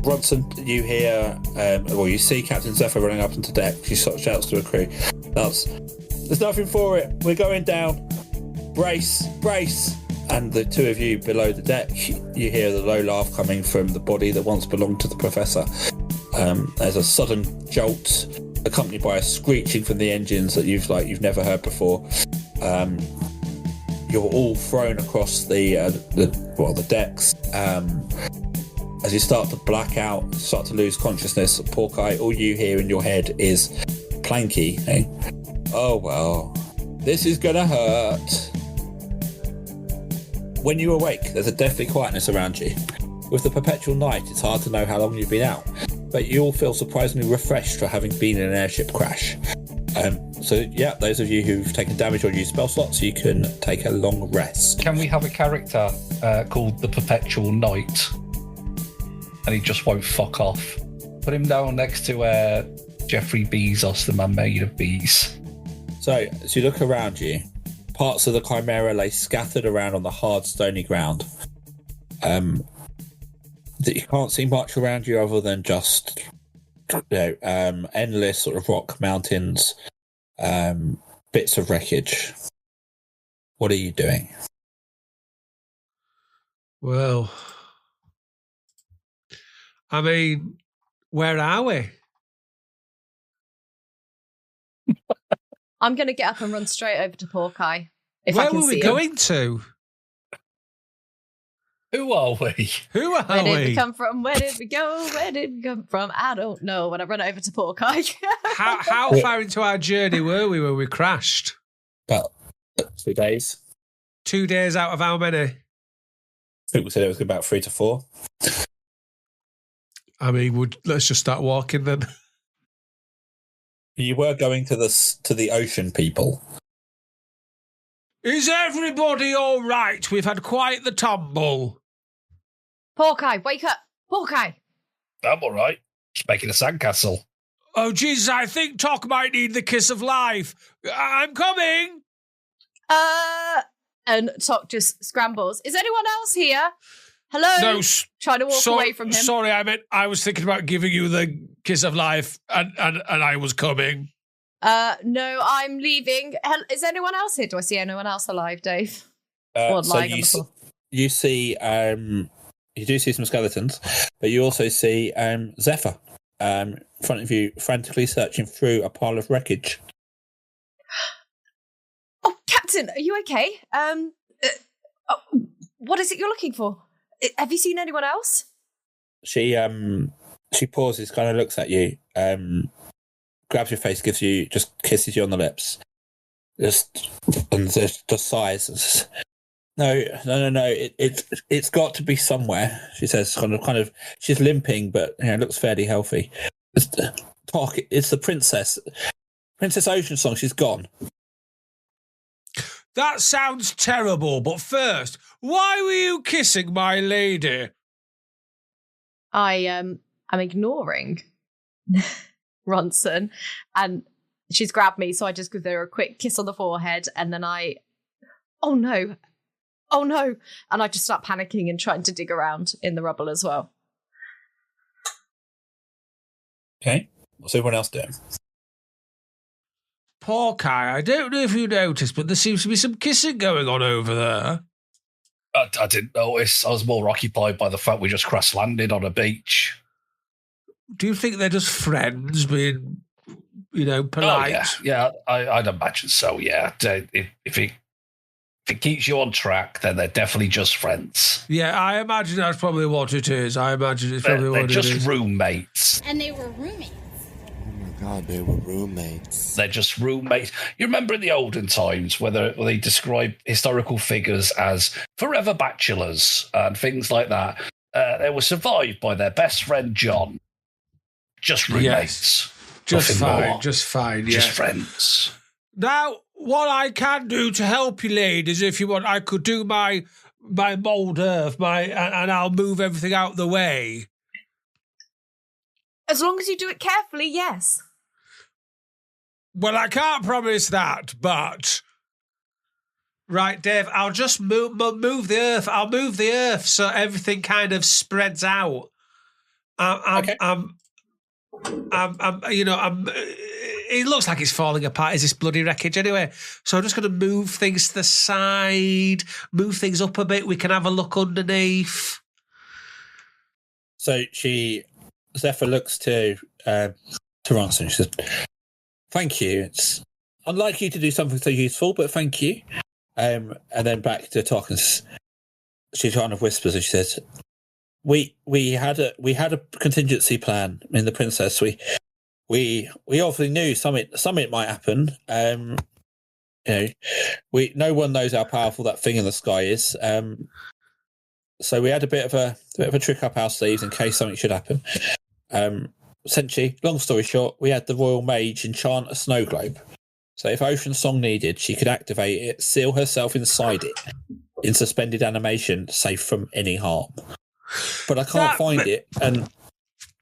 Bronson, you hear, you see Captain Zephyr running up onto deck. She sort of shouts to her crew, "There's nothing for it. We're going down. Brace, brace." And the two of you below the deck, you hear the low laugh coming from the body that once belonged to the Professor. There's a sudden jolt, accompanied by a screeching from the engines that you've never heard before. You're all thrown across the decks. As you start to black out, start to lose consciousness, Porkeye, all you hear in your head is Planky. Hey? "Oh well, this is gonna hurt." When you awake, there's a deathly quietness around you. With the perpetual night, it's hard to know how long you've been out, but you all feel surprisingly refreshed for having been in an airship crash. Those of you who've taken damage or used spell slots, you can take a long rest. Can we have a character called the Perpetual Knight? And he just won't fuck off. Put him down next to Jeffrey Bezos, the man made of bees. So, as you look around you, parts of the Chimera lay scattered around on the hard, stony ground. You can't see much around you other than just endless sort of rock mountains, bits of wreckage. What are you doing? Well, I mean, where are we? I'm going to get up and run straight over to Porkeye. Where were we going to? Who are we? Who are Where we? did we come from? Where did we go? Where did we come from? I don't know. When I run over to Porkeye. How far into our journey were we when we crashed? About 2 days. 2 days out of how many? I think we said it was about 3 to 4. I mean, let's just start walking then. You were going to the ocean, people. Is everybody all right? We've had quite the tumble. Porkeye, wake up! Porkeye! I'm all right. Just making a sandcastle. Oh, Jesus, I think Tok might need the kiss of life. I'm coming! And Tok just scrambles. Is anyone else here? Hello? No, trying to walk away from him. Sorry, I was thinking about giving you the kiss of life, and I was coming. No, I'm leaving. Is anyone else here? Do I see anyone else alive, Dave? Or lying on the floor? You see, you do see some skeletons, but you also see Zephyr in front of you, frantically searching through a pile of wreckage. Oh, Captain, are you okay? What is it you're looking for? Have you seen anyone else? She pauses, kind of looks at you, grabs your face, just kisses you on the lips, and just sighs. No. It's got to be somewhere. She says, kind of. She's limping, but looks fairly healthy. It's the princess, Princess Ocean Song. She's gone. That sounds terrible, but first, why were you kissing my lady? I'm ignoring Ronson, and she's grabbed me, so I just give her a quick kiss on the forehead, and then oh no, and I just start panicking and trying to dig around in the rubble as well. Okay, what's everyone else doing? Porkeye, I don't know if you noticed, but there seems to be some kissing going on over there. I didn't notice. I was more occupied by the fact we just crash landed on a beach. Do you think they're just friends being, polite? Oh, yeah, I'd imagine so, yeah. If it keeps you on track, then they're definitely just friends. Yeah, I imagine that's probably what it is. They're just roommates. And they were roommates. God, they were roommates. They're just roommates. You remember in the olden times where they describe historical figures as forever bachelors and things like that. They were survived by their best friend, John. Just roommates. Yes. Just Nothing fine, Just friends. Now, what I can do to help you, ladies, if you want, I could do my mould earth, and I'll move everything out the way. As long as you do it carefully, yes. Well, I can't promise that, but... Right, Dave, I'll just move the earth. I'll move the earth so everything kind of spreads out. Okay. It looks like it's falling apart. Is this bloody wreckage anyway? So I'm just going to move things to the side, move things up a bit. We can have a look underneath. So Zephyr looks to Ronson. She says, "Thank you. It's unlike you to do something so useful, but thank you." And then back to Tarkins. She kind of whispers and she says, "We had a contingency plan in the Princess. We obviously knew something might happen. No one knows how powerful that thing in the sky is. So we had a bit of a trick up our sleeves in case something should happen. Essentially, long story short, we had the Royal Mage enchant a snow globe. So if Ocean Song needed, she could activate it, seal herself inside it, in suspended animation, safe from any harm. But I can't find it, and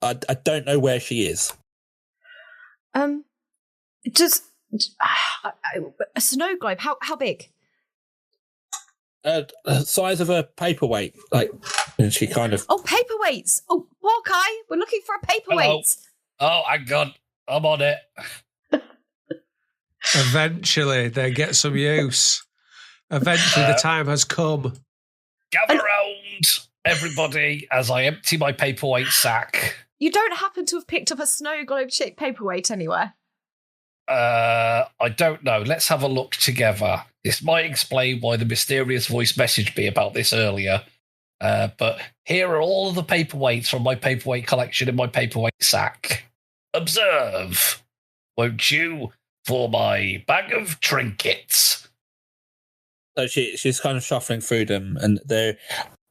I don't know where she is." Just a snow globe. How big? Size of a paperweight, and she kind of. Oh, paperweights. Oh, Hawkeye, we're looking for a paperweight. Hello. Oh, hang on, I'm on it. Eventually, they get some use. Eventually, the time has come. Gather round, everybody, as I empty my paperweight sack. You don't happen to have picked up a snow globe-shaped paperweight anywhere? I don't know. Let's have a look together. This might explain why the mysterious voice messaged me about this earlier. But here are all of the paperweights from my paperweight collection in my paperweight sack. Observe, won't you, for my bag of trinkets. So she's kind of shuffling through them, and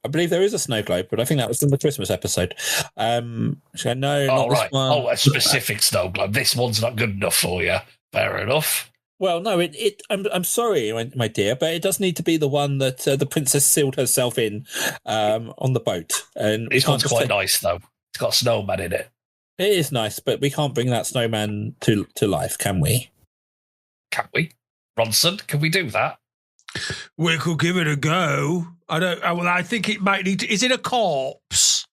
I believe there is a snow globe, but I think that was in the Christmas episode. So no, not this one. Oh, a specific snow globe. This one's not good enough for you. Fair enough. Well, no, I'm sorry, my dear, but it does need to be the one that the princess sealed herself in on the boat. And this one's quite nice, though. It's got a snowman in it. It is nice, but we can't bring that snowman to life, can we? Can we? Ronson, can we do that? We could give it a go. I think it might need to. Is it a corpse?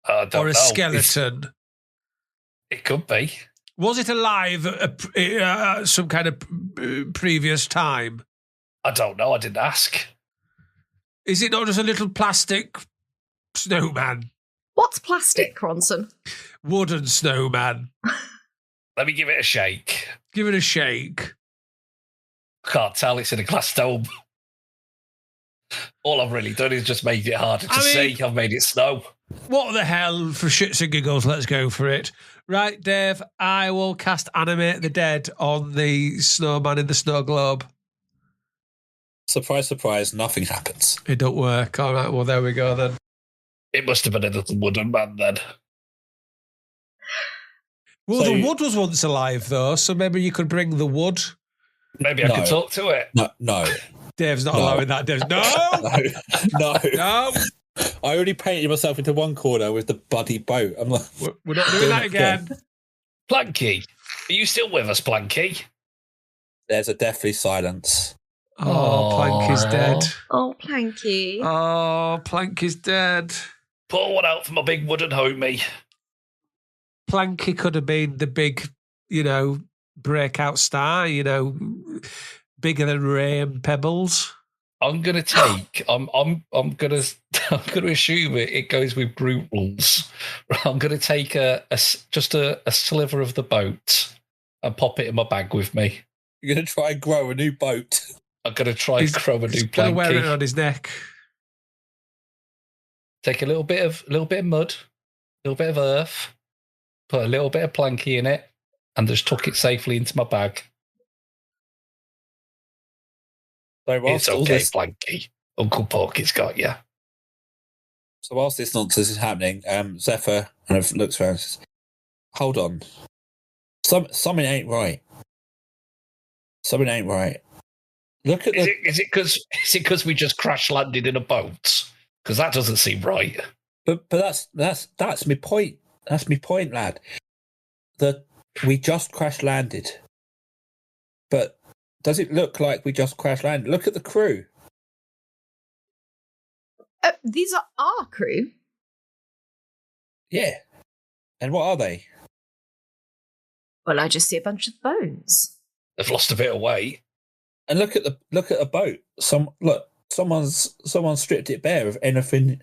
Or a skeleton? It could be. Was it alive at some kind of previous time? I don't know. I didn't ask. Is it not just a little plastic snowman? What's plastic, Ronson? Wooden snowman. Let me give it a shake. Give it a shake. I can't tell. It's in a glass dome. All I've really done is just made it harder to see. I've made it snow. What the hell? For shits and giggles, let's go for it. Right, Dave, I will cast Animate the Dead on the snowman in the snow globe. Surprise, surprise, nothing happens. It don't work. All right, well, there we go then. It must have been a little wooden man then. Well, the wood was once alive, though, so maybe you could bring the wood. Maybe I could talk to it. No. Dave's not allowing that. Dave's No! I already painted myself into one corner with the bloody boat. I'm like, we're not doing that again. Planky, are you still with us, Planky? There's a deathly silence. Oh, Plank is dead. Oh, Planky. Oh, Plank is dead. Pour one out for my big wooden homie. Planky could have been the big, breakout star, bigger than Ray and Pebbles. I'm gonna take. I'm gonna assume it goes with group rules. I'm gonna take just a sliver of the boat and pop it in my bag with me. You're gonna try and grow a new boat. I'm gonna try and grow a new Planky. Gonna wear it on his neck. Take a little bit of mud, a little bit of earth, put a little bit of Planky in it, and just tuck it safely into my bag. So it's okay, Planky. Uncle Porky's got you. So whilst this nonsense is happening, Zephyr kind of looks around and says, "Hold on, something ain't right. Something ain't right. Look at Is it because we just crash landed in a boat? Because that doesn't seem right. But that's my point. That's my point, lad. That we just crash landed. But does it look like we just crash landed? Look at the crew. These are our crew. Yeah. And what are they? Well, I just see a bunch of bones. They've lost a bit of weight. And look at the boat. Someone's stripped it bare of anything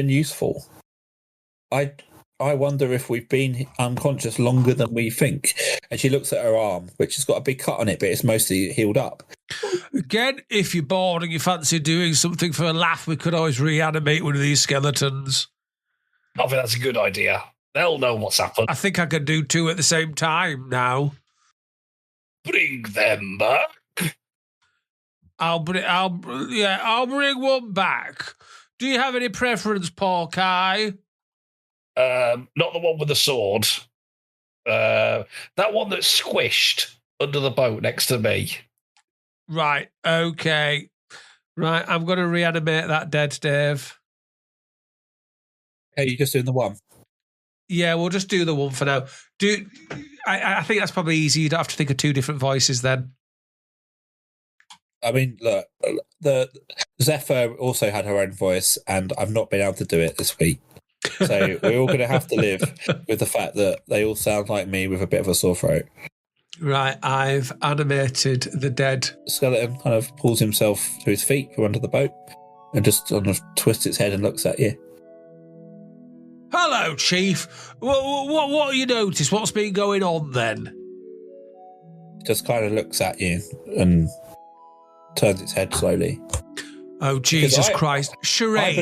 useful. I wonder if we've been unconscious longer than we think. And she looks at her arm, which has got a big cut on it, but it's mostly healed up. Again, if you're bored and you fancy doing something for a laugh, we could always reanimate one of these skeletons. I think that's a good idea. They'll know what's happened. I think I can do 2 at the same time now. Bring them back. I'll bring one back. Do you have any preference, Paul Kai? Not the one with the sword. That one that's squished under the boat next to me. Right, okay. Right, I'm going to reanimate that dead Dave. Hey, you're just doing the one? Yeah, we'll just do the one for now. I think that's probably easy. You don't have to think of 2 different voices then. I mean, look, the Zephyr also had her own voice, and I've not been able to do it this week. So we're all going to have to live with the fact that they all sound like me with a bit of a sore throat. Right, I've animated the dead. Skeleton kind of pulls himself to his feet from under the boat and just sort of twists its head and looks at you. Hello, Chief. What you notice? What's been going on then? Just kind of looks at you and turns its head slowly. Oh, Jesus Christ. Charades.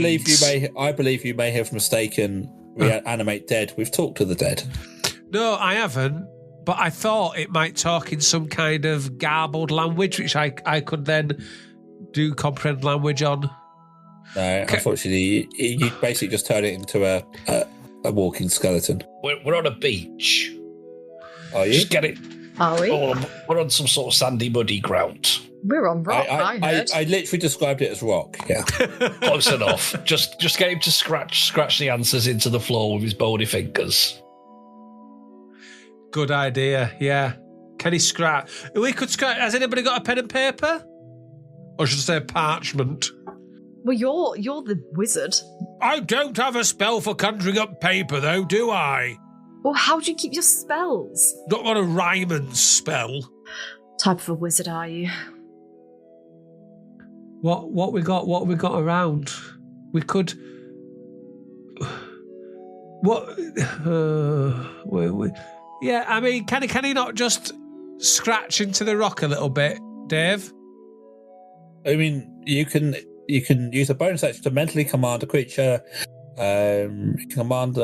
I believe you may have mistaken reanimate dead. We've talked to the dead. No, I haven't. But I thought it might talk in some kind of garbled language, which I could then do comprehend language on. No, unfortunately, you basically just turn it into a walking skeleton. We're on a beach. Are you? Just get it. Are we? We're on some sort of sandy, muddy ground. We're on rock, I heard. I literally described it as rock, yeah. Close enough. Just get him to scratch the answers into the floor with his bony fingers. Good idea, yeah. Can he scratch? We could scratch. Has anybody got a pen and paper? Or should I say parchment? Well, you're the wizard. I don't have a spell for conjuring up paper, though, do I? Well, how do you keep your spells? Not got a Ryman's spell. Type of a wizard are you? What we got around? We could. What? Yeah, I mean, can he not just scratch into the rock a little bit, Dave? I mean, you can use a bonus action to mentally command a creature. You can command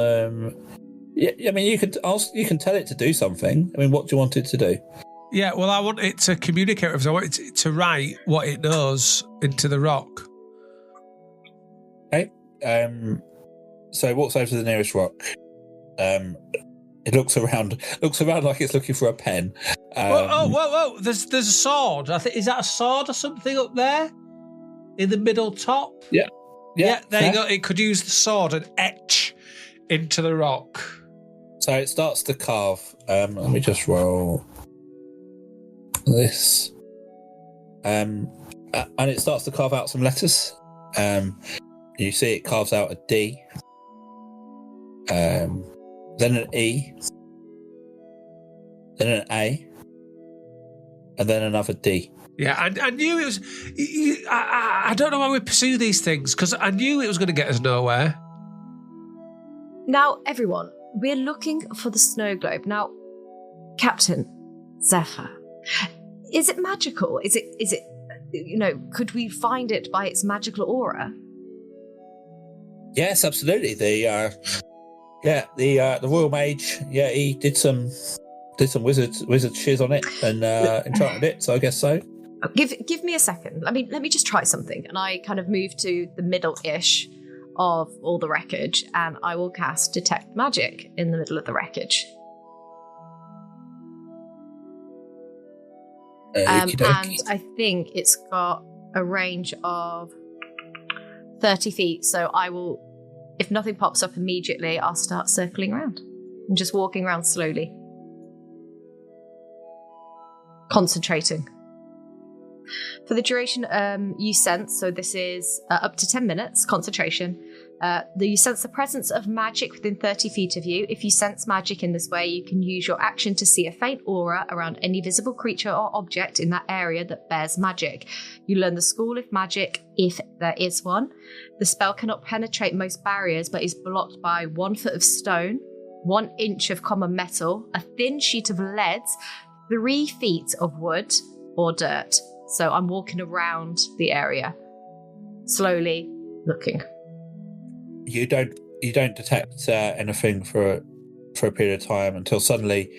Yeah, I mean, you can tell it to do something. I mean, what do you want it to do? Yeah, well, I want it to communicate with us. I want it to write what it knows into the rock. Okay. So it walks over to the nearest rock. It looks around like it's looking for a pen. Whoa! There's a sword. I think, is that a sword or something up there in the middle top? Yeah. There you go. It could use the sword and etch into the rock. So it starts to carve. Let me just roll this. And it starts to carve out some letters. You see it carves out a D. Then an E. Then an A. And then another D. Yeah, I knew it was... I don't know why we pursue these things, because I knew it was going to get us nowhere. Now, everyone, we're looking for the snow globe. Now, Captain Zephyr, is it magical? Is it, could we find it by its magical aura? Yes, absolutely. The Royal Mage, he did some wizard shiz on it and enchanted it, so I guess so. Give me a second. Let me just try something. And I kind of move to the middle-ish of all the wreckage, and I will cast Detect Magic in the middle of the wreckage. And I think it's got a range of 30 feet, so I will, if nothing pops up immediately, I'll start circling around and just walking around slowly. Concentrating. For the duration you sense, so this is up to 10 minutes, concentration, You sense the presence of magic within 30 feet of you. If you sense magic in this way, you can use your action to see a faint aura around any visible creature or object in that area that bears magic. You learn the School of Magic, if there is one. The spell cannot penetrate most barriers, but is blocked by 1 foot of stone, 1 inch of common metal, a thin sheet of lead, 3 feet of wood or dirt. So I'm walking around the area, slowly looking. You don't detect anything for a period of time until suddenly,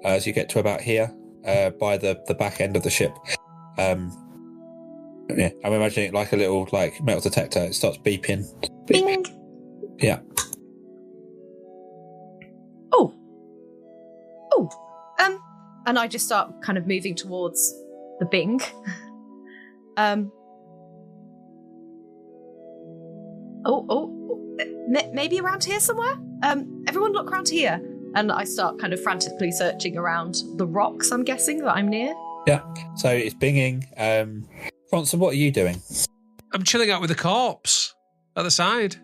as you get to about here, by the back end of the ship, I'm imagining it like a little metal detector. It starts beeping. Bing. Yeah. Oh. And I just start kind of moving towards the bing. Maybe around here somewhere? Everyone look around here. And I start kind of frantically searching around the rocks, I'm guessing, that I'm near. Yeah, so it's binging. Bronson, what are you doing? I'm chilling out with the corpse at the side.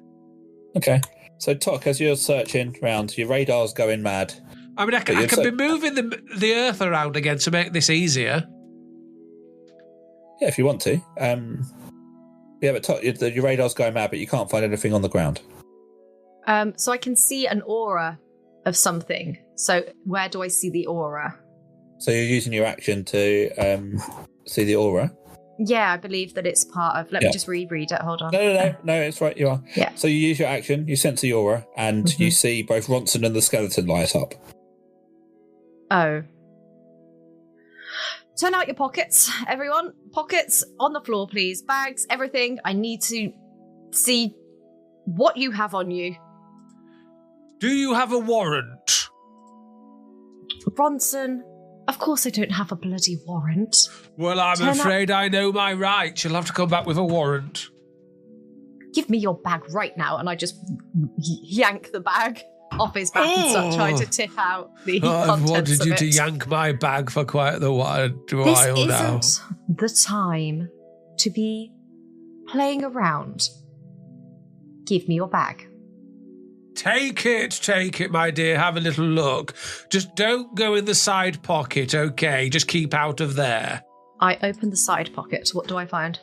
Okay. So, Tok, as you're searching around, your radar's going mad. I mean, I can be moving the earth around again to make this easier. Yeah, if you want to. Yeah, but Tok, your radar's going mad, but you can't find anything on the ground. So I can see an aura of something. So where do I see the aura? So you're using your action to see the aura? Yeah, I believe that it's part of... Let me just reread it. Hold on. No, it's right, you are. Yeah. So you use your action, you sense the aura, and you see both Ronson and the skeleton light up. Oh. Turn out your pockets, everyone. Pockets on the floor, please. Bags, everything. I need to see what you have on you. Do you have a warrant? Ronson, of course I don't have a bloody warrant. Well, I'm afraid I know my rights. You'll have to come back with a warrant. Give me your bag right now. And I just yank the bag off his back and start trying to tip out the contents I've wanted you of to it. yank my bag for quite a while This now. isn't the time to be playing around. Give me your bag. Take it, my dear. Have a little look. Just don't go in the side pocket, okay? Just keep out of there. I open the side pocket. What do I find?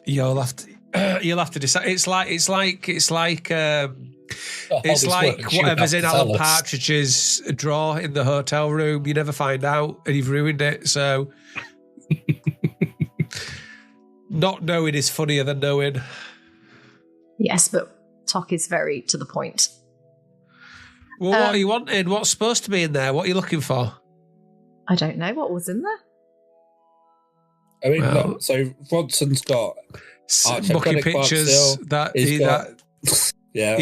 You'll have to decide. It's like whatever's in Alan Partridge's drawer in the hotel room. You never find out, and you've ruined it. So, not knowing is funnier than knowing. Yes, but Tok is very to the point. Well, what are you wanting? What's supposed to be in there? What are you looking for? I don't know what was in there. I mean, look, so Ronson's got mucky pictures that he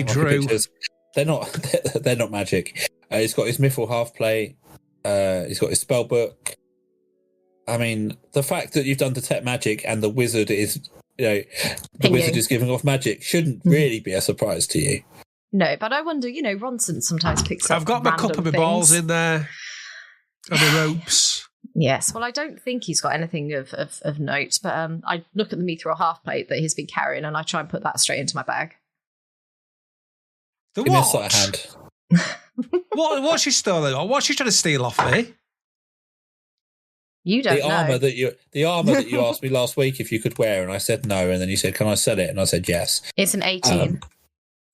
drew. Pictures. They're not magic. He's got his Miffle half plate. He's got his spell book. I mean, the fact that you've done detect magic and the wizard is, wizard is giving off magic shouldn't really be a surprise to you. No, but I wonder, Ronson sometimes picks up. I've got my cup of my balls in there and the ropes. Yes, well, I don't think he's got anything of note, but I look at the mithril half plate that he's been carrying and I try and put that straight into my bag. The Give me a what? sleight of hand. What's she stolen? Or what's she trying to steal off me? You don't know. The armor that you asked me last week if you could wear, and I said no, and then you said, "Can I sell it?" And I said yes. It's an 18.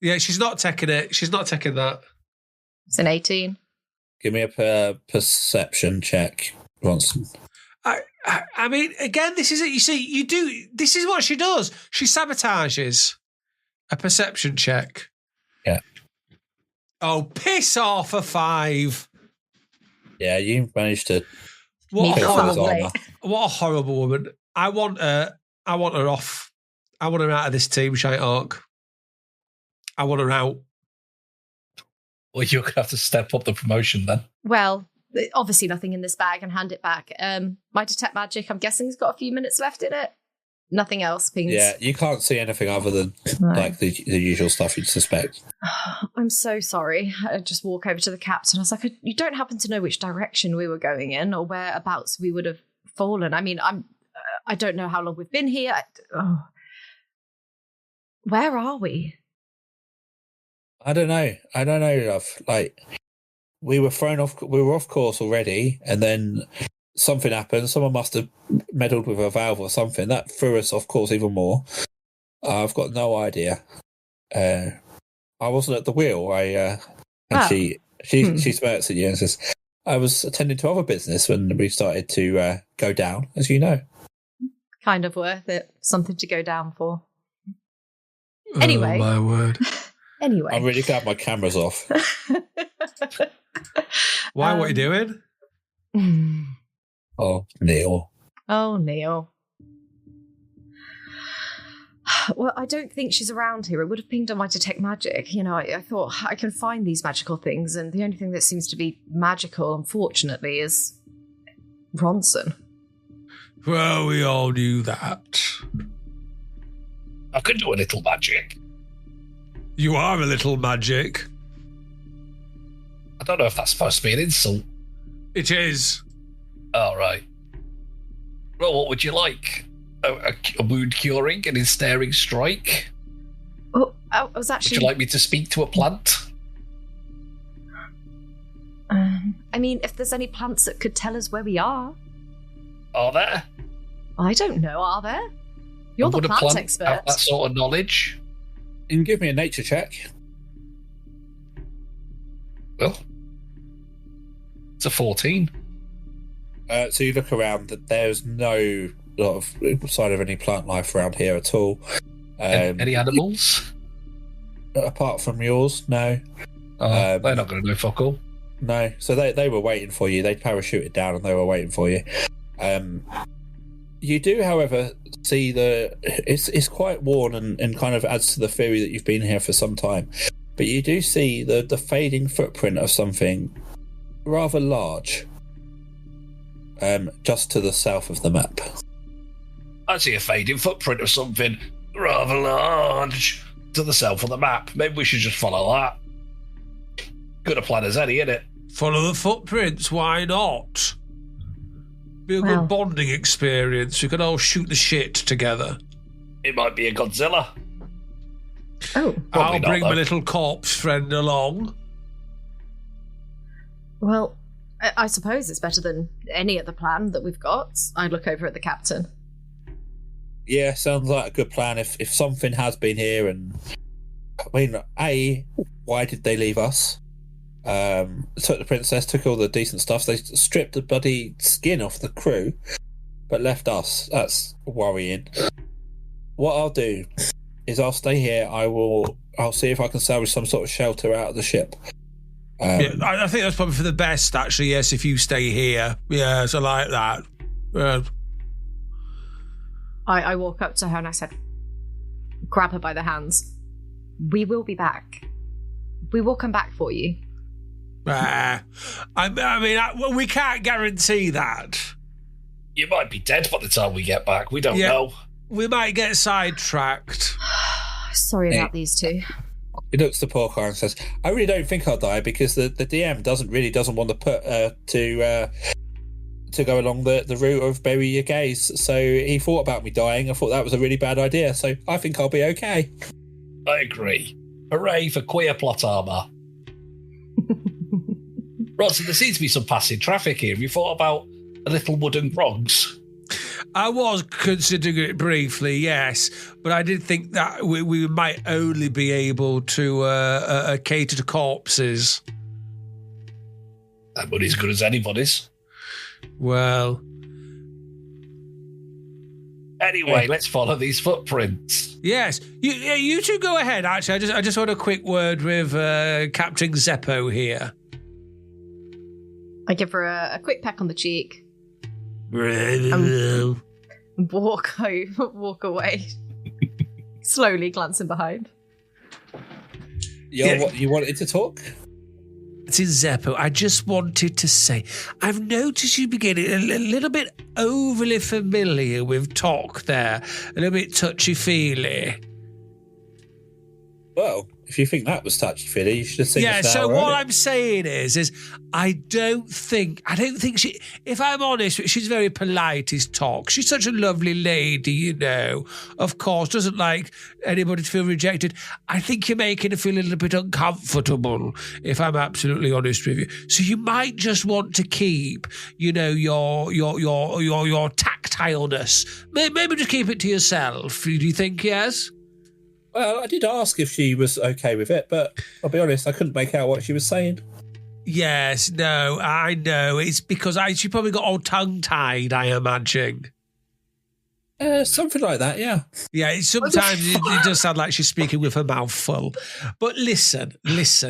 Yeah, she's not taking it. She's not taking that. It's an 18. Give me a perception check, Ronson. I mean, again, this is it. You see, this is what she does. She sabotages a perception check. Yeah. Oh, piss off a 5. Yeah, you managed to. What a horrible woman. I want her off. I want her out of this team, Shite Hawk. I want her out. Well, you're going to have to step up the promotion then. Well, obviously nothing in this bag and hand it back. My detect magic, I'm guessing, has got a few minutes left in it. Nothing else pings. Yeah, you can't see anything other than the usual stuff you'd suspect. I'm so sorry. I just walk over to the captain. I was like, you don't happen to know which direction we were going in or whereabouts we would have fallen. I mean, I don't know how long we've been here. Where are we? I don't know, love. Like, we were thrown off. We were off course already, and then something happened. Someone must have meddled with a valve or something that threw us off course even more. I've got no idea. I wasn't at the wheel. She smirks at you and says, "I was attending to other business when we started to go down, as you know." Kind of worth it. Something to go down for. Anyway. Oh, my word. Anyway. I'm really glad my camera's off. Why? What are you doing? Oh, Neil. Oh, Neil. Well, I don't think she's around here. It would have pinged on my detect magic. You know, I thought I can find these magical things, and the only thing that seems to be magical, unfortunately, is Ronson. Well, we all knew that. I could do a little magic. You are a little magic. I don't know if that's supposed to be an insult. It is. All right. Well, what would you like? A wound curing, an ensnaring strike? Oh, I was actually... Would you like me to speak to a plant? I mean, if there's any plants that could tell us where we are. Are there? I don't know, are there? You're the plant expert. Have that sort of knowledge? You can give me a nature check. Well, it's a 14. So you look around, there's no sign of any plant life around here at all. Any animals? Apart from yours, no. They're not going to know fuck all. No, so they were waiting for you. They parachuted down and they were waiting for you. You do, however, see it's quite worn and kind of adds to the theory that you've been here for some time. But you do see the fading footprint of something rather large, just to the south of the map. I see a fading footprint of something rather large to the south of the map. Maybe we should just follow that. Good a plan as any, innit? Follow the footprints, why not? Be a good bonding experience. We could all shoot the shit together. It might be a Godzilla. Oh. I'll bring my little corpse friend along. Well, I suppose it's better than any other plan that we've got. I look over at the captain. Yeah, sounds like a good plan. If something has been here, and I mean, why did they leave us? Took the princess, took all the decent stuff. They stripped the bloody skin off the crew, but left us. That's worrying. What I'll do is I'll stay here. I'll see if I can salvage some sort of shelter out of the ship. Yeah, I think that's probably for the best, actually. Yes, if you stay here. Yeah, so like that. I walk up to her and I said, grab her by the hands. We will be back. We will come back for you. I mean, we can't guarantee that. You might be dead by the time we get back. We don't know. We might get sidetracked. Sorry about these two. He looks to Porcar and says, I really don't think I'll die because the DM doesn't want to put to go along the route of bury your gaze. So he thought about me dying. I thought that was a really bad idea. So I think I'll be okay. I agree. Hooray for queer plot armour. Ronson, there seems to be some passing traffic here. Have you thought about a little wooden grogs? I was considering it briefly, yes, but I did think that we might only be able to cater to corpses. That money's as good as anybody's. Well. Anyway, let's follow these footprints. Yes, you two go ahead. Actually, I just want a quick word with Captain Zeppo here. I give her a quick peck on the cheek. Walk away. Slowly glancing behind. You wanted to talk? Captain Zeppo, I just wanted to say, I've noticed you beginning a little bit overly familiar with talk there, a little bit touchy-feely. Well, if you think that was touchy-feely, you should have seen Yeah, this so hour what earlier. I'm saying is I don't think she, if I'm honest, she's very polite, his talk. She's such a lovely lady, you know. Of course, doesn't like anybody to feel rejected. I think you're making her feel a little bit uncomfortable, if I'm absolutely honest with you. So you might just want to keep, you know, your tactileness. Maybe just keep it to yourself. Do you think, yes? Well, I did ask if she was okay with it, but I'll be honest, I couldn't make out what she was saying. Yes, no, I know. It's because she probably got all tongue-tied, I imagine. Something like that, yeah. Yeah, sometimes it does sound like she's speaking with her mouth full. But listen, yes.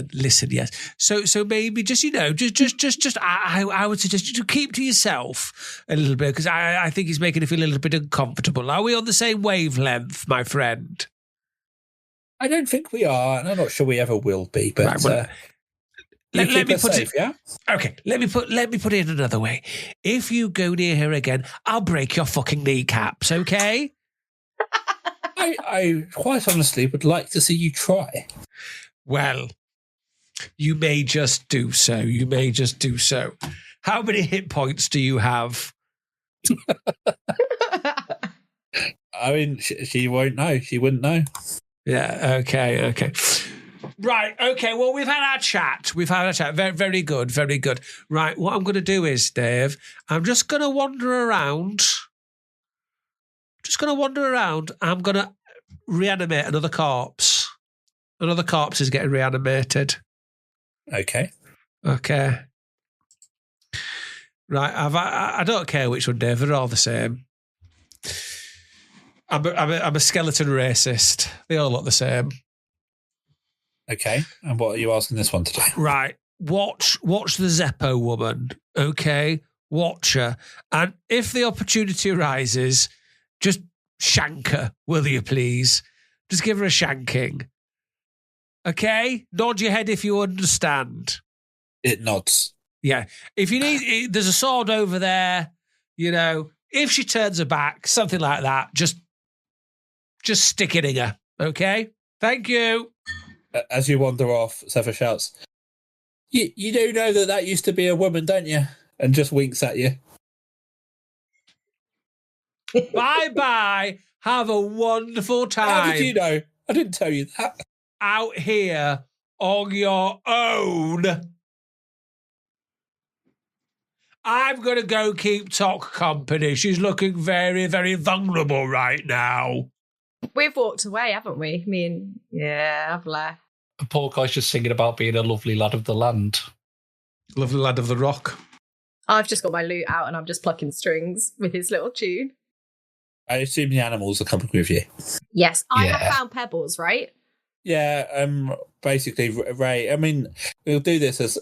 So maybe just, you know, just I would suggest you keep to yourself a little bit, because I think it's making her feel a little bit uncomfortable. Are we on the same wavelength, my friend? I don't think we are, and I'm not sure we ever will be, but Right, well, you keep me us put safe, it, yeah? Okay, let me put it another way. If you go near her again, I'll break your fucking kneecaps, okay? I quite honestly would like to see you try. Well, you may just do so. How many hit points do you have? I mean, she won't know. She wouldn't know. Yeah, okay. Right, okay, well, we've had our chat. Very, very good, very good. Right, what I'm going to do is, Dave, I'm just going to wander around. I'm going to reanimate another corpse. Another corpse is getting reanimated. Okay. Right, I don't care which one, Dave. They're all the same. I'm a skeleton racist. They all look the same. Okay. And what are you asking this one to do? Right. Watch the Zeppo woman. Okay. Watch her. And if the opportunity arises, just shank her, will you please? Just give her a shanking. Okay? Nod your head if you understand. It nods. Yeah. If you need, there's a sword over there, you know, if she turns her back, something like that, just stick it in her. Okay? Thank you. As you wander off, Zephyr shouts, You do know that used to be a woman, don't you? And just winks at you. Bye-bye. Have a wonderful time. How did you know? I didn't tell you that. Out here on your own. I'm going to go keep Tok company. She's looking very, very vulnerable right now. We've walked away, haven't we? I've left. The poor guy's just singing about being a lovely lad of the land. Lovely lad of the rock. I've just got my lute out and I'm just plucking strings with his little tune. I assume the animals are coming with you. Yes, I Yeah. have found pebbles, right? Yeah, basically, Ray, I mean, we'll do this as,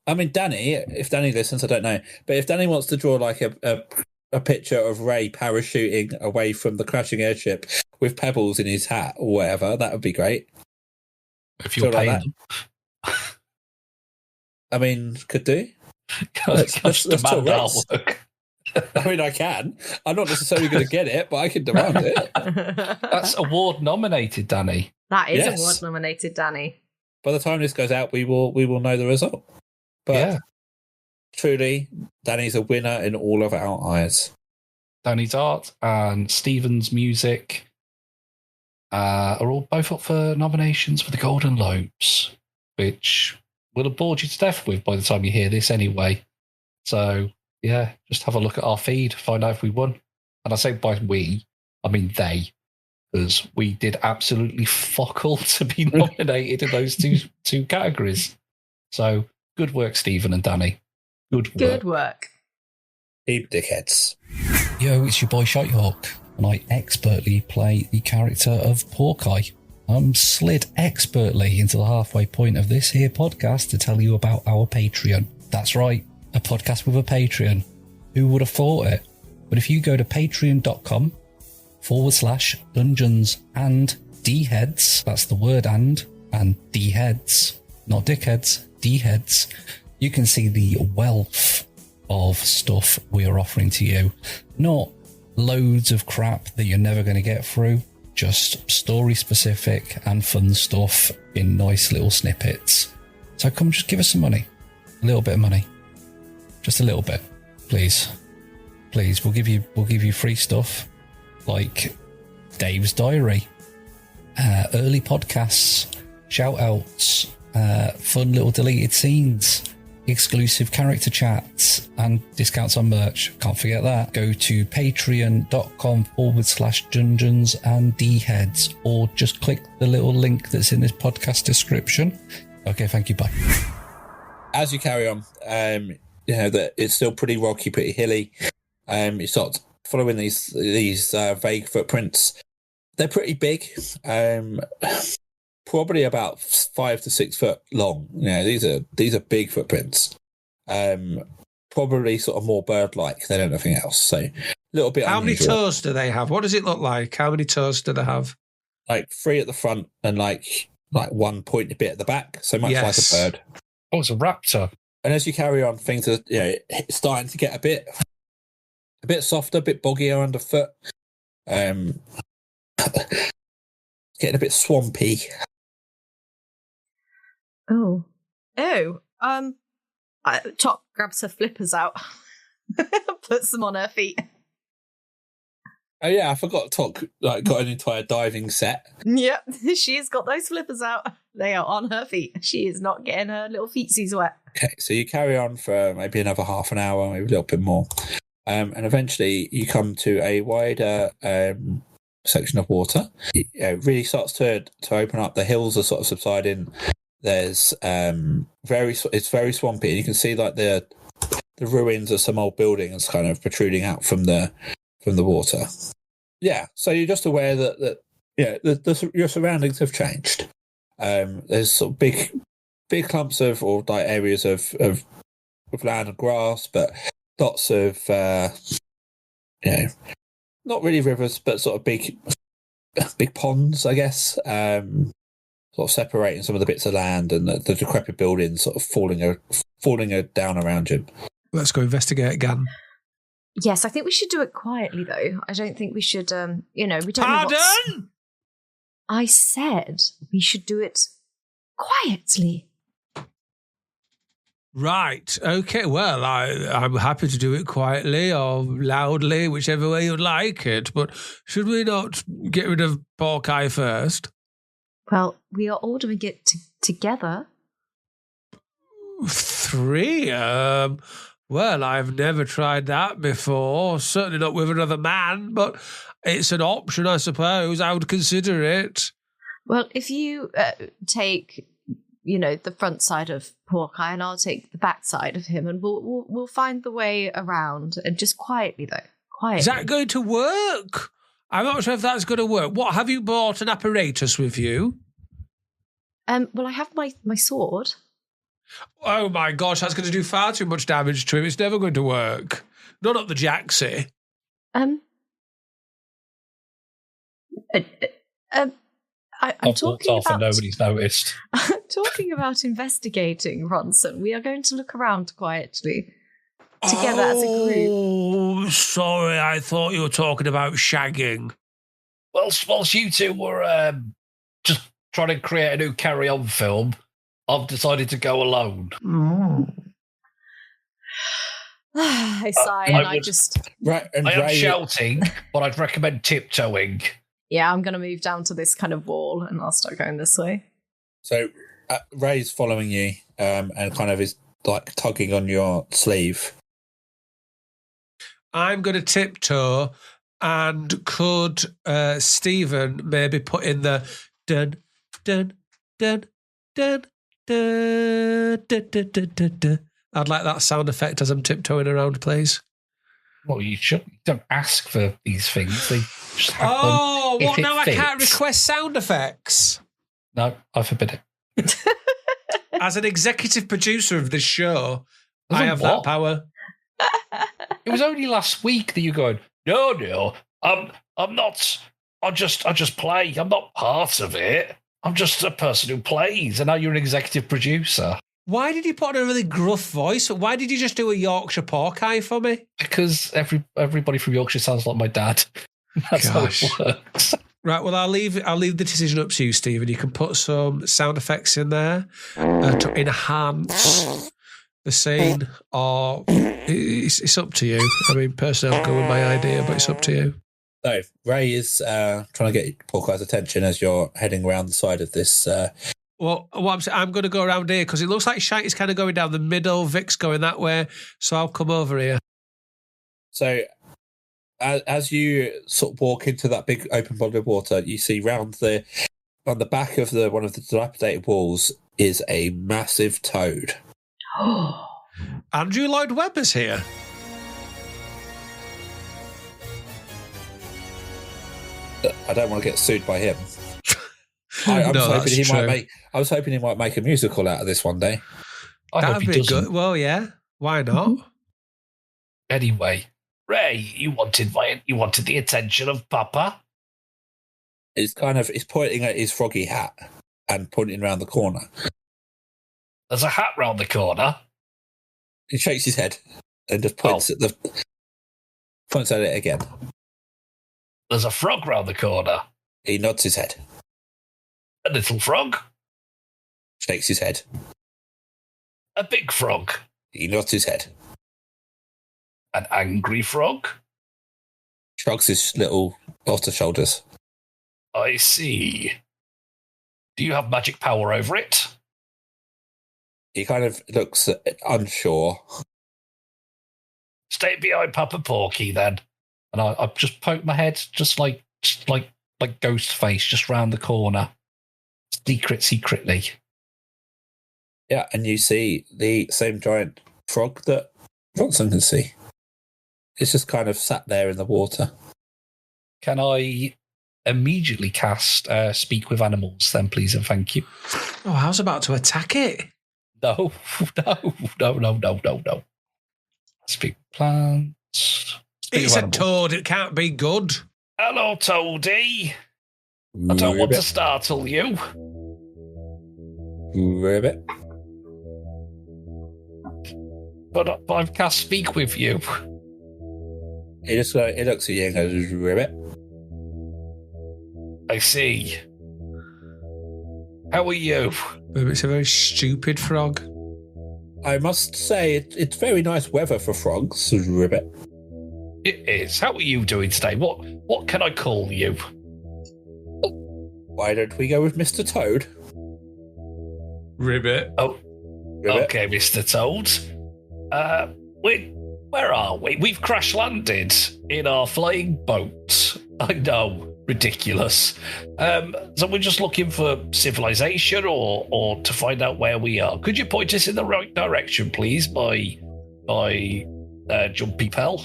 I mean, Danny, if Danny listens, I don't know, but if Danny wants to draw like a picture of Ray parachuting away from the crashing airship with pebbles in his hat or whatever, that would be great. If you're Feel like paying them. I mean, could do. Let's let's talk demand our rates. work. I mean, I can. I'm not necessarily going to get it, but I can demand it. That's award nominated, Danny. That is Yes. award nominated, Danny. By the time this goes out, we will know the result. But Yeah. truly, Danny's a winner in all of our eyes. Danny's art and Stephen's music are all both up for nominations for the Golden Lobes, which we'll have bored you to death with by the time you hear this anyway. So, yeah, just have a look at our feed, find out if we won. And I say by we, I mean they, because we did absolutely fuck all to be nominated in those two categories. So, good work, Stephen and Danny. Good work. Good work. Keep dickheads. Yo, it's your boy Shotehawk, and I expertly play the character of Porkeye. I'm slid expertly into the halfway point of this here podcast to tell you about our Patreon. That's right, a podcast with a Patreon. Who would have thought it? But if you go to patreon.com/dungeons and heads, that's the word and D-heads, not dickheads, D-heads, you can see the wealth of stuff we are offering to you. Not loads of crap that you're never going to get through, just story specific and fun stuff in nice little snippets. So come just give us some money. A little bit of money. Just a little bit. Please. Please, we'll give you free stuff like Dave's Diary, early podcasts, shout outs, fun little deleted scenes, exclusive character chats, and discounts on merch. Can't forget that. Go to patreon.com/dungeons and dheads, or just click the little link that's in this podcast description. Okay, thank you. Bye. As you carry on, that it's still pretty rocky, pretty hilly. You start following these vague footprints. They're pretty big, probably about 5 to 6 foot long. These are big footprints. Probably sort of more bird-like than anything else. So a little bit. How unusual. many toes do they have? What does it look like? How many toes do they have? Like 3 at the front and like one pointy bit at the back. So much like a bird. Oh, it's a raptor. And as you carry on, things are starting to get a bit softer, a bit boggier underfoot. Getting a bit swampy. Top grabs her flippers out, puts them on her feet. Oh yeah, I forgot Tok got an entire diving set. Yep, she's got those flippers out. They are on her feet. She is not getting her little feetsies wet. Okay, so you carry on for maybe another half an hour, maybe a little bit more. And eventually you come to a wider section of water. It really starts to open up. The hills are sort of subsiding. There's it's very swampy, and you can see like the ruins of some old buildings kind of protruding out from the water. Yeah, so you're just aware that your surroundings have changed. There's sort of big clumps of or like areas of land and grass, but lots of not really rivers, but sort of big ponds, I guess. Sort of separating some of the bits of land, and the decrepit buildings sort of falling down around you. Let's go investigate again. Yes, I think we should do it quietly, though. I don't think we should, we don't Pardon? know I said we should do it quietly. Right. Okay. Well, I'm happy to do it quietly or loudly, whichever way you'd like it. But should we not get rid of Porky first? Well, we are all doing it together. 3? Well, I've never tried that before. Certainly not with another man, but it's an option, I suppose. I would consider it. Well, if you take, the front side of Porky, and I'll take the back side of him, and we'll find the way around, and just quietly, though. Quietly. Is that going to work? I'm not sure if that's going to work. What, have you brought an apparatus with you? Well, I have my sword. Oh my gosh, that's going to do far too much damage to him. It's never going to work. Not up the Jaxie. I'm talking about... and nobody's noticed. I'm talking about investigating, Ronson. We are going to look around quietly together as a group. Oh, sorry. I thought you were talking about shagging. Whilst you two were just trying to create a new Carry On film, I've decided to go alone. I sigh and I just... I am shouting, but I'd recommend tiptoeing. Yeah, I'm going to move down to this kind of wall and I'll start going this way. So Ray's following you and kind of is like tugging on your sleeve. I'm going to tiptoe, and could Stephen maybe put in the dun, dun, dun, dun, dun, dun, dun, dun, dun, dun. I'd like that sound effect as I'm tiptoeing around, please. Well, you don't ask for these things. They just happen. Oh, if what? it Now I fits. can't request sound effects. No, I forbid it. As an executive producer of this show, I have what? that power. It was only last week that you going, no, I'm not. I just play. I'm not part of it. I'm just a person who plays. And now you're an executive producer. Why did you put on a really gruff voice? Why did you just do a Yorkshire Porky for me? Because everybody from Yorkshire sounds like my dad. That's Gosh. how it works. Right, well, I'll leave the decision up to you, Stephen. You can put some sound effects in there to enhance the scene, or it's up to you. I mean, personally, I'll go with my idea, but it's up to you. So Ray is trying to get poor guy's attention as you're heading around the side of this. Well, what I'm saying, I'm going to go around here because it looks like Shank's kind of going down the middle, Vic's going that way, so I'll come over here. So as you sort of walk into that big open body of water, you see on the back of one of the dilapidated walls is a massive toad. Andrew Lloyd Webber's here. I don't want to get sued by him. I was hoping he might make a musical out of this one day. That'd be good. Well, yeah. Why not? Anyway, Ray, you wanted the attention of Papa. He's pointing at his froggy hat and pointing around the corner. There's a hat round the corner. He shakes his head and just points at it again. There's a frog round the corner. He nods his head. A little frog. Shakes his head. A big frog. He nods his head. An angry frog. Shrugs his little otter shoulders. I see. Do you have magic power over it? He kind of looks unsure. Stay behind Papa Porky then. And I just poke my head, just like ghost face, just round the corner. Secretly. Yeah, and you see the same giant frog that Johnson can see. It's just kind of sat there in the water. Can I immediately cast Speak with Animals then, please and thank you? Oh, I was about to attack it. No. Speak plants. It's a toad. It can't be good. Hello, Toadie. I don't want to startle you. Ribbit. But I've cast Speak with you. He looks at you and goes, Ribbit. I see. How are you? It's a very stupid frog. I must say, it's very nice weather for frogs, Ribbit. It is. How are you doing today? What can I call you? Why don't we go with Mr. Toad? Ribbit. Oh, Ribbit. Okay, Mr. Toad. Where are we? We've crash landed in our flying boat. I know, ridiculous. So we're just looking for civilization or to find out where we are. Could you point us in the right direction, please, by Jumpy Pell?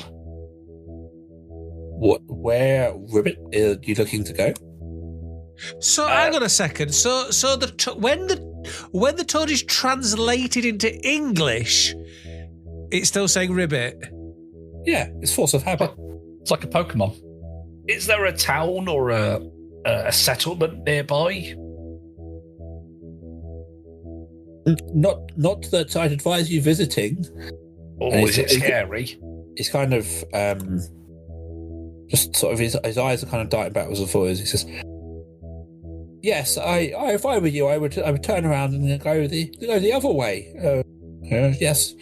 Where, Ribbit, are you looking to go? So hang on a second. So when the toad is translated into English, it's still saying ribbit. Yeah, it's force of habit. It's like a Pokemon. Is there a town or a settlement nearby? Not that I'd advise you visiting. Or is it scary? It's kind of just sort of his eyes are kind of darting backwards and forwards. He says, "Yes, if I were you, I would turn around and go the other way." Yes.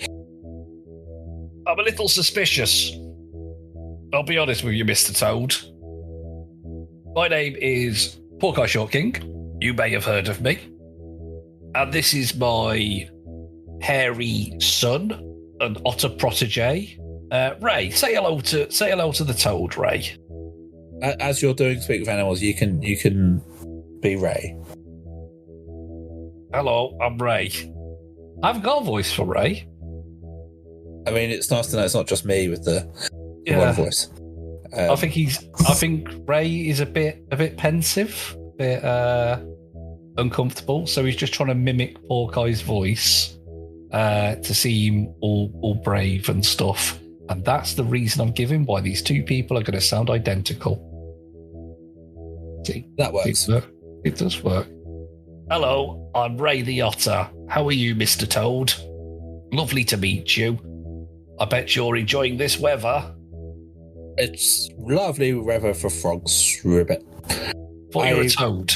I'm a little suspicious. I'll be honest with you, Mr. Toad. My name is Porky Shanking. You may have heard of me. And this is my hairy son, an otter protege. Ray, say hello to the Toad, Ray. As you're doing Speak with Animals, you can be Ray. Hello, I'm Ray. I've got a voice for Ray. I mean, it's nice to know it's not just me with the one voice. I think Ray is a bit pensive, a bit uncomfortable. So he's just trying to mimic Porky's voice to seem all brave and stuff. And that's the reason I'm giving why these two people are going to sound identical. See, that works. It does work. Hello, I'm Ray the Otter. How are you, Mr. Toad? Lovely to meet you. I bet you're enjoying this weather. It's lovely weather for frogs, Ribbit. thought you were a toad.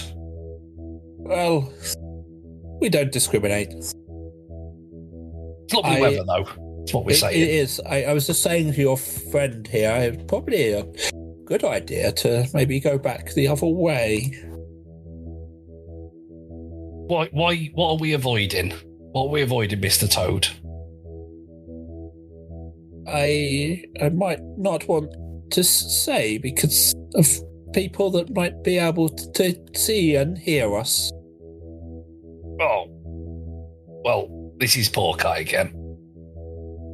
Well, we don't discriminate. It's lovely weather, though. That's what we're saying. It is. I was just saying to your friend here, it's probably a good idea to maybe go back the other way. Why? What are we avoiding? What are we avoiding, Mr. Toad? I might not want to say because of people that might be able to see and hear us. Oh, well, this is Porky again.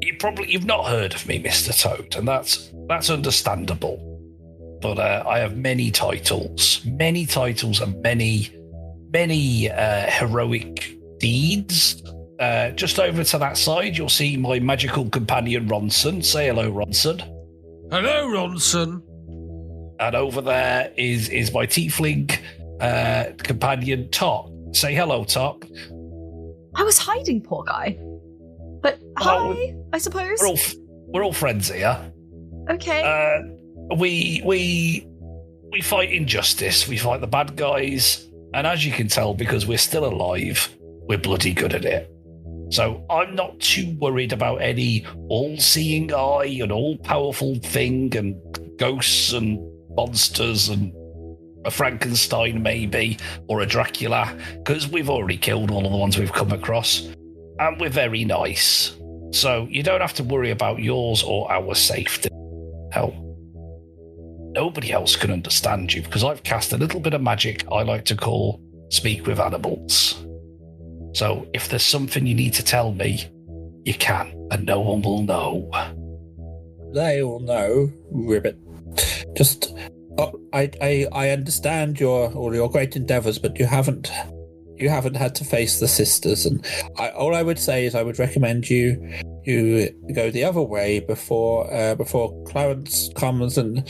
You've not heard of me, Mr. Toad, and that's understandable. But I have many titles and many heroic deeds. Just over to that side, you'll see my magical companion Ronson. Say hello, Ronson. Hello, Ronson. And over there is my tiefling companion Top. Say hello, Top. I was hiding, poor guy. But hi, I suppose. We're all friends here. Okay. We fight injustice. We fight the bad guys, and as you can tell, because we're still alive, we're bloody good at it. So I'm not too worried about any all-seeing eye and all-powerful thing and ghosts and monsters and a Frankenstein maybe, or a Dracula, because we've already killed all of the ones we've come across, and we're very nice. So you don't have to worry about yours or our safety. Hell, nobody else can understand you, because I've cast a little bit of magic I like to call Speak with Animals. So if there's something you need to tell me, you can, and no one will know. They all know, Ribbit. Just, I understand all your great endeavours, but you haven't had to face the sisters. And all I would say is I would recommend you go the other way before Clarence comes and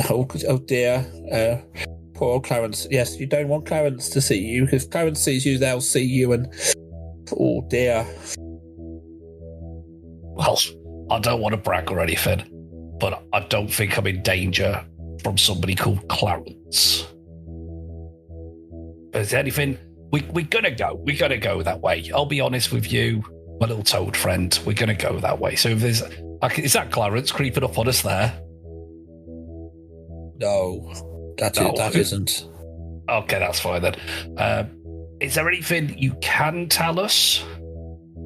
oh dear. Poor Clarence. Yes, you don't want Clarence to see you, because if Clarence sees you, they'll see you, and oh dear. Well, I don't want to brag or anything, but I don't think I'm in danger from somebody called Clarence. But is there anything? We're gonna go that way. I'll be honest with you, my little toad friend. We're gonna go that way. So if there's, is that Clarence creeping up on us there? No. That isn't. Okay, that's fine then. Is there anything you can tell us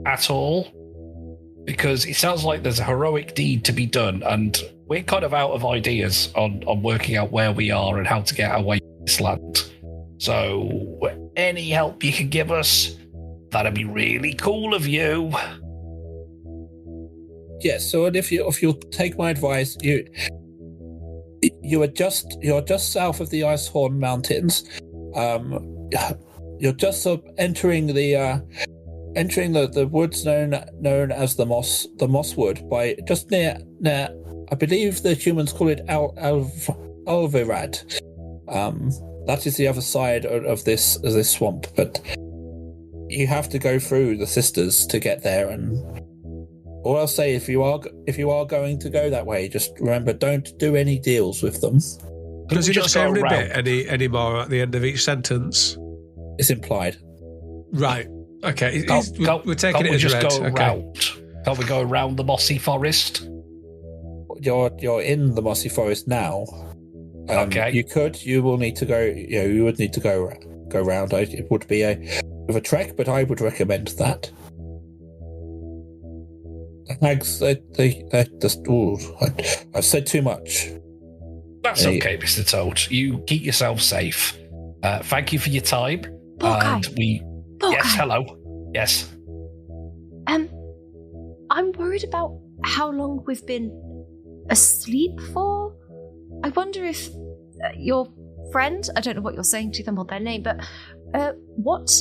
at all? Because it sounds like there's a heroic deed to be done, and we're kind of out of ideas on working out where we are and how to get away from this land. So, any help you can give us, that'd be really cool of you. Yes. So, if you'll take my advice, you're just south of the Icehorn Mountains. You're just sort of entering the woods known as the Moss Wood, by just near. I believe the humans call it Alvirad. That is the other side of this swamp, but you have to go through the sisters to get there. And all I'll say, if you are going to go that way, just remember, don't do any deals with them. Does he not say every bit any more at the end of each sentence? It's implied. Right. Okay. We're taking it as read. Can't we go around the mossy forest? You're in the mossy forest now. Okay. You will need to go. You would need to go around. It would be a bit of a trek, but I would recommend that. Thanks. They just. Ooh, I've said too much. That's okay, Mr. Toad. You keep yourself safe. Thank you for your time. Yes, hello. Yes. I'm worried about how long we've been asleep for. I wonder if your friend, I don't know what you're saying to them or their name, but what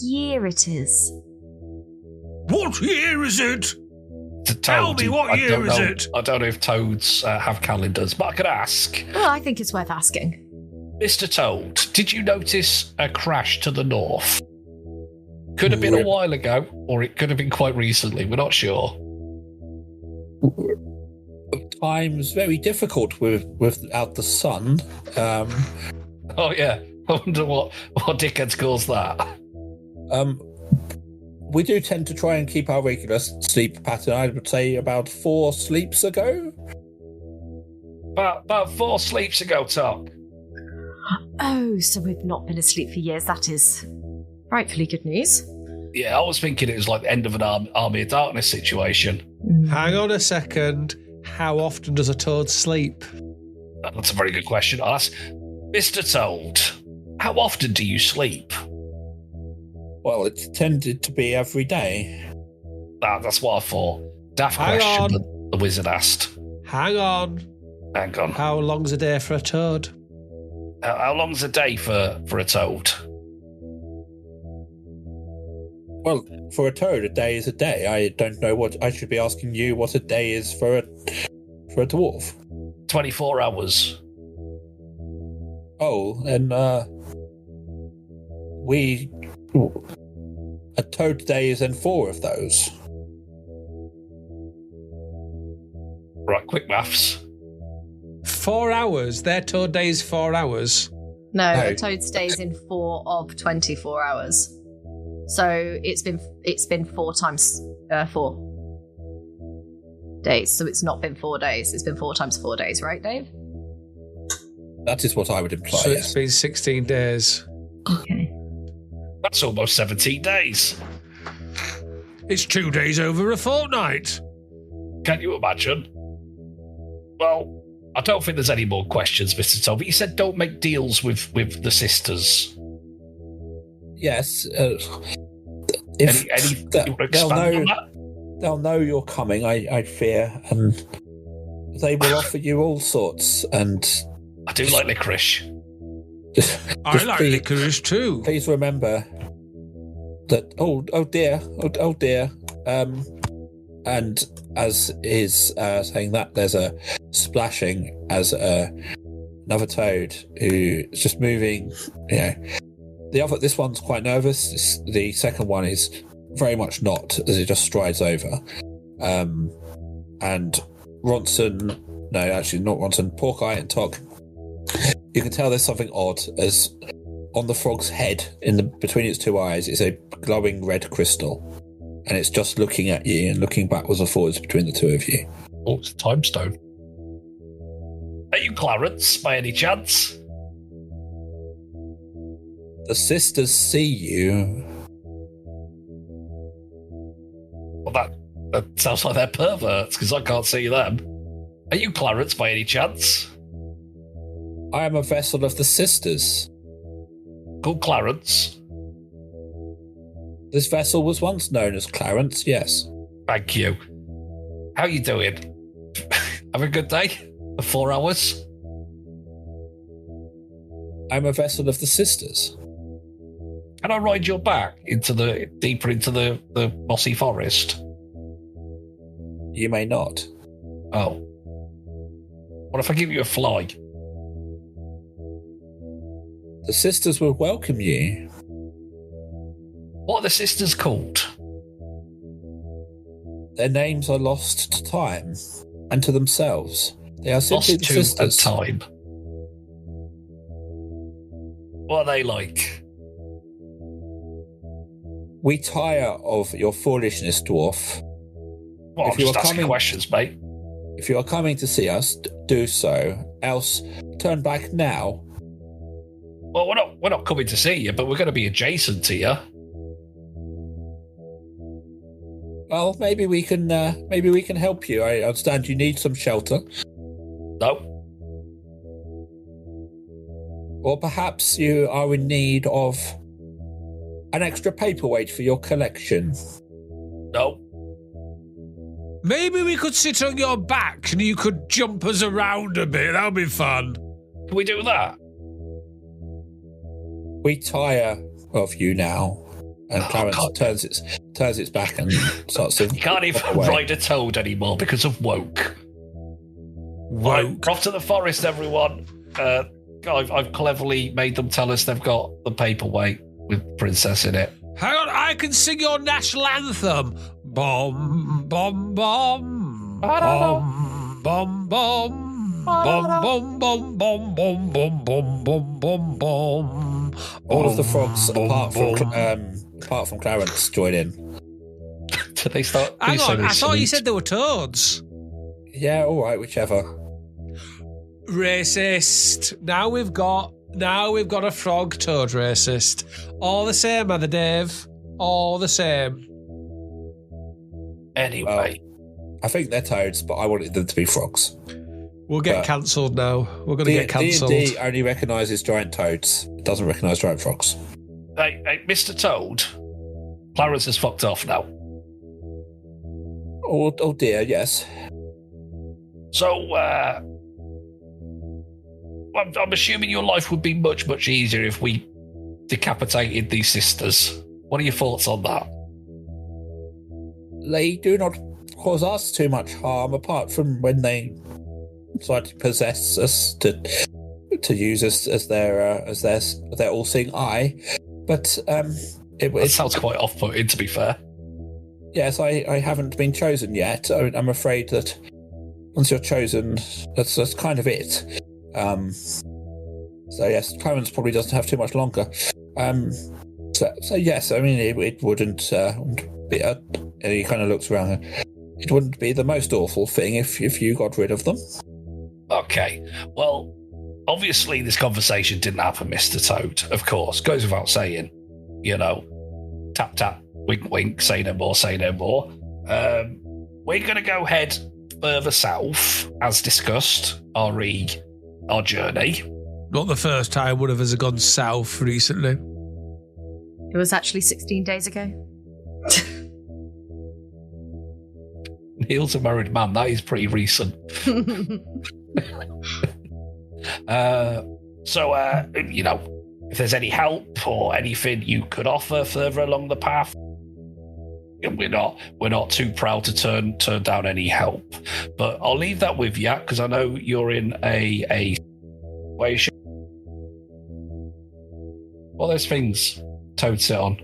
year it is. What year is it? Tell me, what year is it? I don't know if toads have calendars, but I could ask. Well, I think it's worth asking. Mr. Toad, did you notice a crash to the north? Could have been a while ago, or it could have been quite recently. We're not sure. Time's very difficult without the sun. Oh, yeah. I wonder what dickheads calls that. We do tend to try and keep our regular sleep pattern. I would say about 4 sleeps ago. About 4 sleeps ago, Tom. Oh, so we've not been asleep for years. That is rightfully good news. Yeah, I was thinking it was like the end of an Army of Darkness situation. Hang on a second. How often does a toad sleep? That's a very good question. I'll ask Mr. Toad, how often do you sleep? Well, it's tended to be every day. That's what I thought. Daft Hang question on. that the wizard asked. Hang on. Hang on. How long's a day for a toad? How long's a day for a toad? Well, for a toad, a day is a day. I don't know what I should be asking you. What a day is for a dwarf? 24 hours. Oh, and a toad day is then 4 of those. Right, quick maths. 4 hours. Their toad day is 4 hours. No, No. a toad stays in 4 of 24 hours. So it's been 4 times 4 days. So it's not been 4 days. It's been 4 times 4 days, right, Dave? That is what I would imply. So Yes. it's been 16 days. Okay. That's almost 17 days. It's 2 days over a fortnight. Can you imagine? Well, I don't think there's any more questions, Mr. Toad, but you said don't make deals with the sisters. Yes. Any you want to expand on that? They'll know you're coming. I fear, and they will offer you all sorts. And I do like licorice. I like licorice too. Please remember that. Oh dear. And as is saying that, there's a splashing as another toad who is just moving. This one's quite nervous. The second one is very much not, as it just strides over. And Ronson, no, actually not Ronson, Porkeye and Tok. You can tell there's something odd as on the frog's head, between its 2 eyes, is a glowing red crystal. And it's just looking at you and looking backwards and forwards between the 2 of you. Oh, it's a time stone. Are you Clarence, by any chance? The sisters see you. Well, that sounds like they're perverts, because I can't see them. Are you Clarence, by any chance? I am a vessel of the sisters. Called Clarence? This vessel was once known as Clarence, yes. Thank you. How you doing? Have a good day? 4 hours? I'm a vessel of the sisters. Can I ride your back deeper into the mossy forest? You may not. Oh. What if I give you a fly? The sisters will welcome you. What are the sisters called? Their names are lost to time and to themselves. They are simply Lost the to sisters. a time. What are they like? We tire of your foolishness, dwarf. Well, If I'm you just are asking coming- questions, mate. If you are coming to see us, do so. Else, turn back now. Well, we're not coming to see you, but we're going to be adjacent to you. Well, maybe we can help you. I understand you need some shelter. No. Or perhaps you are in need of an extra paperweight for your collection. No. Maybe we could sit on your back and you could jump us around a bit. That would be fun. Can we do that? We tire of you now. And Oh, Clarence God. turns its back and starts to You can't even walk away. ride a toad anymore because of woke. Right, Woke. we're off to the forest, everyone. I've cleverly made them tell us they've got the paperweight with Princess in it. Hang on, I can sing your national anthem. Bom, bom, bom. Bom, bom, bom. Bum, bum, bum, bum, bum, bum, bum, bum, bum. All of the frogs, Bum, apart from Clarence, join in. So they start. Hang on, I thought you said there were toads. Yeah, all right, whichever. Racist. Now we've got a frog toad racist. All the same, Mother Dave. All the same. Anyway, I think they're toads, but I wanted them to be frogs. We'll get cancelled now. We're going to get cancelled. D&D only recognises giant toads. It doesn't recognise giant frogs. hey, Mr. Toad, Clarence has fucked off now. Oh dear, yes. So, I'm assuming your life would be much, much easier if we decapitated these sisters. What are your thoughts on that? They do not cause us too much harm, apart from when they try to possess us to use us as their all-seeing eye. But it sounds quite off-putting, to be fair. Yes, I haven't been chosen yet. I'm afraid that once you're chosen, that's kind of it. So yes, Clarence probably doesn't have too much longer. So yes, I mean it wouldn't be. And he kind of looks around. It wouldn't be the most awful thing if you got rid of them. Okay, well, obviously this conversation didn't happen, Mr. Toad. Of course, goes without saying. You know, tap tap, wink wink, say no more, say no more. We're going to go head further south, as discussed. Our journey. Not the first time one of us has gone south recently. It was actually 16 days ago. Neil's a married man. That is pretty recent. So, you know, if there's any help or anything you could offer further along the path, we're not too proud to turn down any help. But I'll leave that with you because I know you're in a situation. What are those things Toad sit on?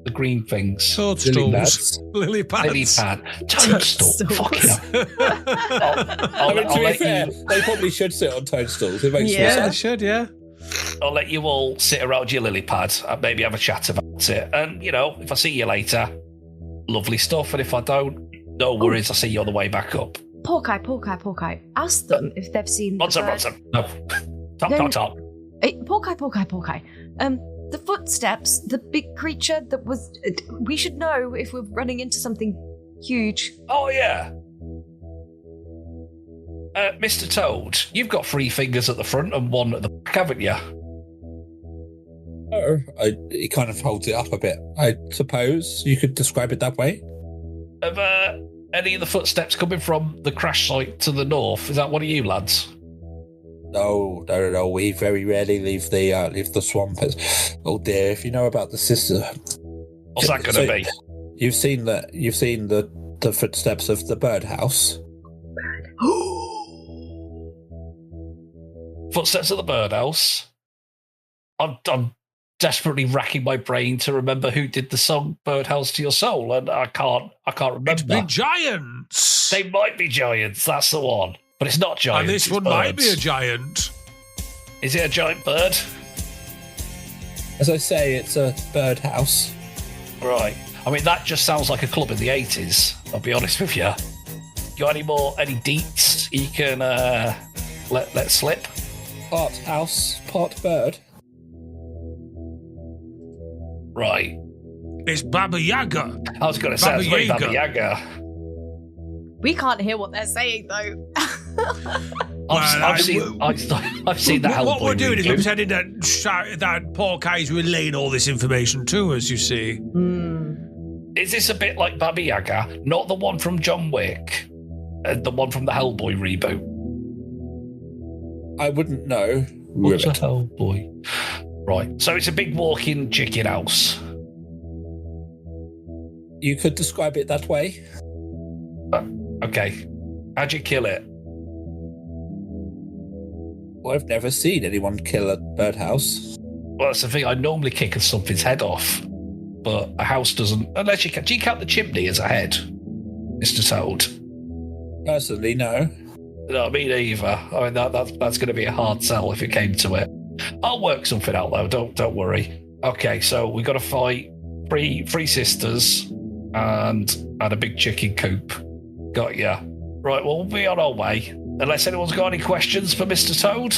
The green things. Toadstools. Lily pads. Lily pad. Toadstool. Fucking hell. To be fair, they probably should sit on toadstools. It makes more They sense. should, yeah. I'll let you all sit around your lily pad and maybe have a chat about it. And, you know, if I see you later, lovely stuff. And if I don't, no worries. I'll see you on the way back up. Porkai. Ask them if they've seen... Ronson. No. Top. Hey, Porkai. The footsteps, the big creature that was... we should know if we're running into something huge. Oh, yeah. Mr. Toad, you've got 3 fingers at the front and 1 at the back, haven't you? Oh, he kind of holds it up a bit. I suppose you could describe it that way. Have any of the footsteps coming from the crash site to the north? Is that one of you lads? No. We very rarely leave the swamp. Oh dear, if you know about the sister. What's that going to be? You've seen the footsteps of the birdhouse. Footsteps of the birdhouse. I'm desperately racking my brain to remember who did the song "Birdhouse to Your Soul," and I can't remember. It'd be giants. They might be giants. That's the one, but it's not giants. And this one might be a giant. Is it a giant bird? As I say, it's a birdhouse. Right. I mean, that just sounds like a club in the 80s. I'll be honest with you. Got any deets you can let slip? Part house, part bird. Right. It's Baba Yaga. I was going to say it's very Baba Yaga. We can't hear what they're saying though. I've seen that. What we're doing is we're pretending that Porkai's relaying all this information to us, you see. Is this a bit like Baba Yaga? Not the one from John Wick, the one from the Hellboy reboot? I wouldn't know. What's a Hellboy? Right, so it's a big walking chicken house. You could describe it that way. Okay. How'd you kill it? Well, I've never seen anyone kill a birdhouse. Well, that's the thing. I normally kick something's head off, but a house doesn't. Unless you count. Do you count the chimney as a head, Mr. Toad? Personally, no. No, me neither. I mean, that's going to be a hard sell if it came to it. I'll work something out though. Don't worry. Okay, so we got to fight three sisters and a big chicken coop. Got ya. Right, well, we'll be on our way. Unless anyone's got any questions for Mr. Toad.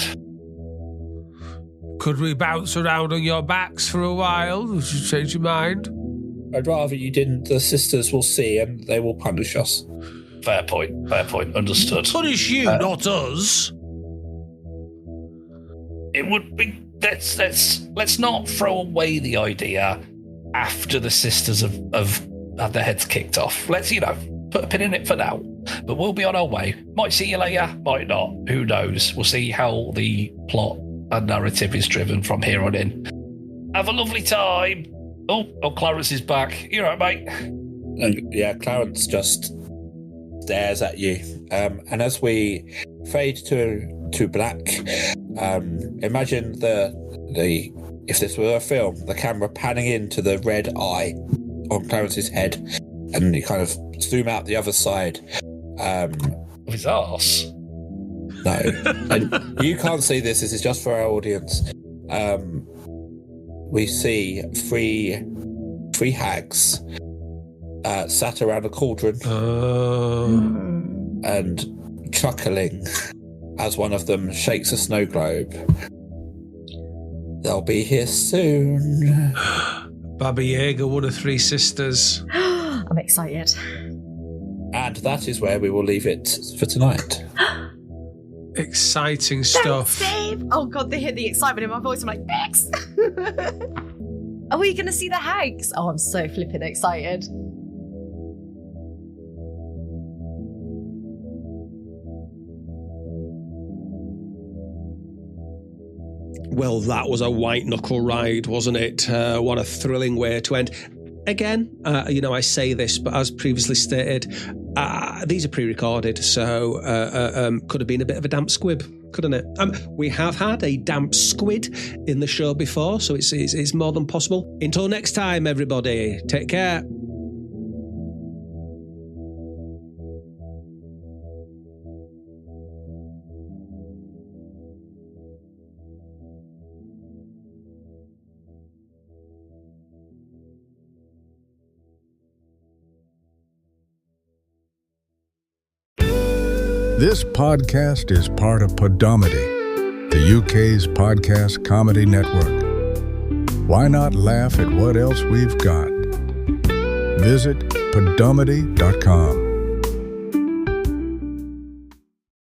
Could we bounce around on your backs for a while? Would you change your mind? I'd rather you didn't. The sisters will see and they will punish us. Fair point. Understood. Punish you, not us. It would be. Let's not throw away the idea after the sisters have had their heads kicked off. Let's, put a pin in it for now. But we'll be on our way. Might see you later, might not. Who knows? We'll see how the plot and narrative is driven from here on in. Have a lovely time. Oh, Clarence is back. You all right, mate? Yeah, Clarence just stares at you. And as we fade to black, imagine the if this were a film, the camera panning into the red eye on Clarence's head, and you kind of zoom out the other side. Of his arse. No, and you can't see this. This is just for our audience. We see three hags sat around a cauldron and chuckling as one of them shakes a snow globe. They'll be here soon. Baba Yaga, one of three sisters. I'm excited. And that is where we will leave it for tonight. Exciting stuff. Thanks, Dave. Oh God, they hear the excitement in my voice. I'm like, thanks. Are we going to see the hags? Oh, I'm so flipping excited. Well, that was a white knuckle ride, wasn't it? What a thrilling way to end. Again, I say this, but as previously stated, these are pre-recorded, so could have been a bit of a damp squib, couldn't it? We have had a damp squid in the show before, so it's more than possible. Until next time, everybody, take care. This podcast is part of Podomedy, the UK's podcast comedy network. Why not laugh at what else we've got? Visit podomedy.com.